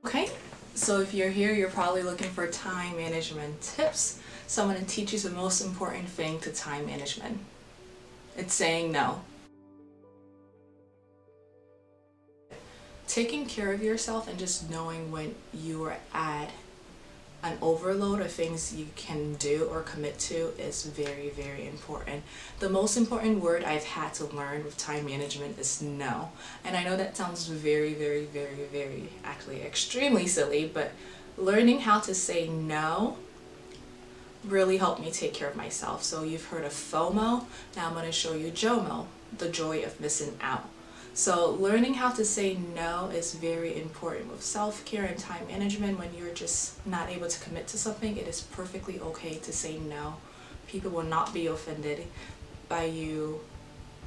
Okay, so if you're here, you're probably looking for time management tips. So I'm going to teach you the most important thing to time management. It's saying no. Taking care of yourself and just knowing when you are at an overload of things you can do or commit to is very, very important. The most important word I've had to learn with time management is no. And I know that sounds very, very, very, very, actually extremely silly, but learning how to say no really helped me take care of myself. So you've heard of FOMO. Now I'm going to show you JOMO, the joy of missing out. So learning how to say no is very important with self-care and time management. When you're just not able to commit to something, it is perfectly okay to say no. People will not be offended by you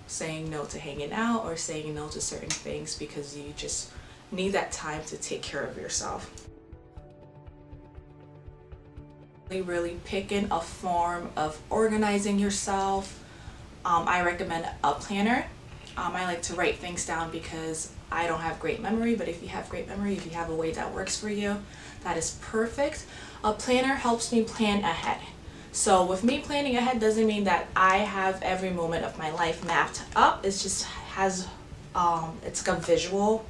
saying no to hanging out or saying no to certain things because you just need that time to take care of yourself. Really picking a form of organizing yourself. I recommend a planner. I like to write things down because I don't have great memory, but if you have great memory, if you have a way that works for you, that is perfect. A planner helps me plan ahead. So with me planning ahead doesn't mean that I have every moment of my life mapped up. It just has, it's like a visual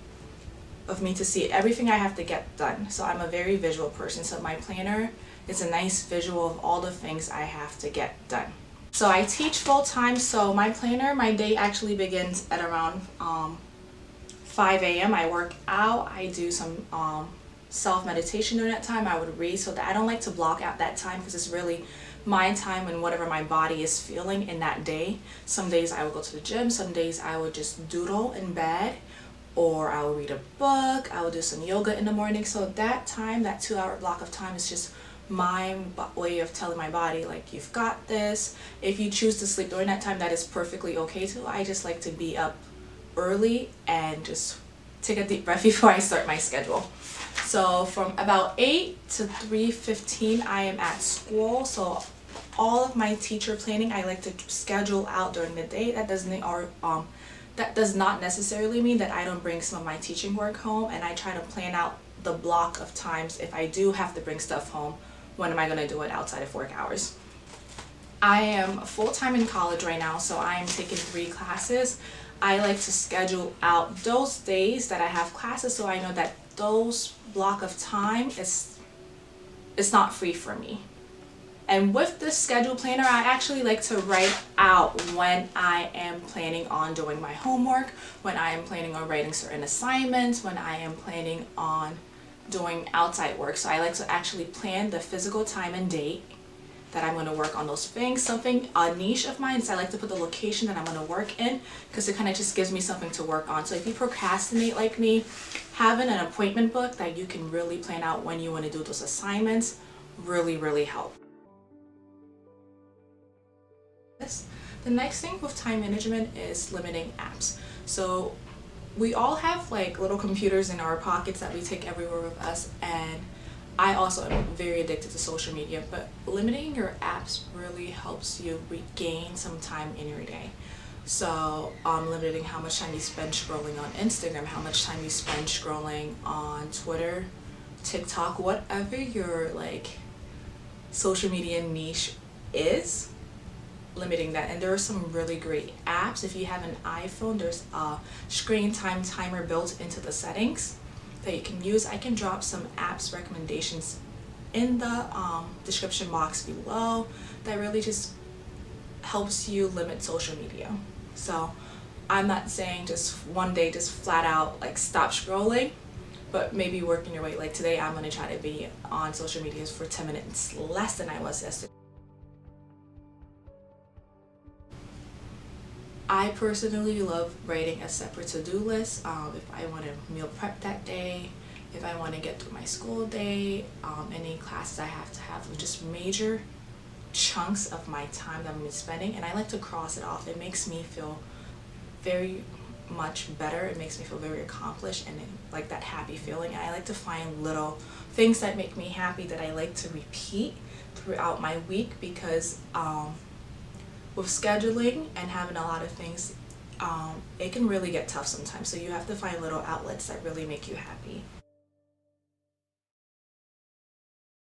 of me to see everything I have to get done. So I'm a very visual person. So my planner is a nice visual of all the things I have to get done. So I teach full time, so my planner, my day actually begins at around 5 a.m. I work out, I do some self-meditation during that time. I would read, so that I don't like to block out that time because it's really my time and whatever my body is feeling in that day. Some days I will go to the gym, some days I would just doodle in bed, or I will read a book, I will do some yoga in the morning. So that time, that 2-hour block of time is just my way of telling my body, like, you've got this. If you choose to sleep during that time, that is perfectly okay too. I just like to be up early and just take a deep breath before I start my schedule. So from about 8 to 3:15 I am at school. So all of my teacher planning I like to schedule out during the day. That does not necessarily mean that I don't bring some of my teaching work home, and I try to plan out the block of times if I do have to bring stuff home. When am I going to do it outside of work hours? I am full-time in college right now, so I am taking 3 classes. I like to schedule out those days that I have classes so I know that those block of time is not free for me. And with this schedule planner, I actually like to write out when I am planning on doing my homework, when I am planning on writing certain assignments, when I am planning on doing outside work. So I like to actually plan the physical time and date that I'm going to work on those things. A niche of mine is I like to put the location that I'm going to work in because it kind of just gives me something to work on. So if you procrastinate like me, having an appointment book that you can really plan out when you want to do those assignments really, really helps. The next thing with time management is limiting apps. So we all have like little computers in our pockets that we take everywhere with us, and I also am very addicted to social media, but limiting your apps really helps you regain some time in your day. So limiting how much time you spend scrolling on Instagram, how much time you spend scrolling on Twitter, TikTok, whatever your like social media niche is, limiting that. And there are some really great apps. If you have an iPhone, there's a screen time timer built into the settings that you can use. I can drop some apps recommendations in the description box below that really just helps you limit social media. So I'm not saying just one day just flat out like stop scrolling, but maybe working your way. Like today I'm going to try to be on social media for 10 minutes less than I was yesterday. I personally love writing a separate to-do list. If I want to meal prep that day, if I want to get through my school day, any classes I have to have, just major chunks of my time that I'm spending, and I like to cross it off. It makes me feel very much better. It makes me feel very accomplished and like that happy feeling. And I like to find little things that make me happy that I like to repeat throughout my week because with scheduling and having a lot of things, it can really get tough sometimes. So you have to find little outlets that really make you happy.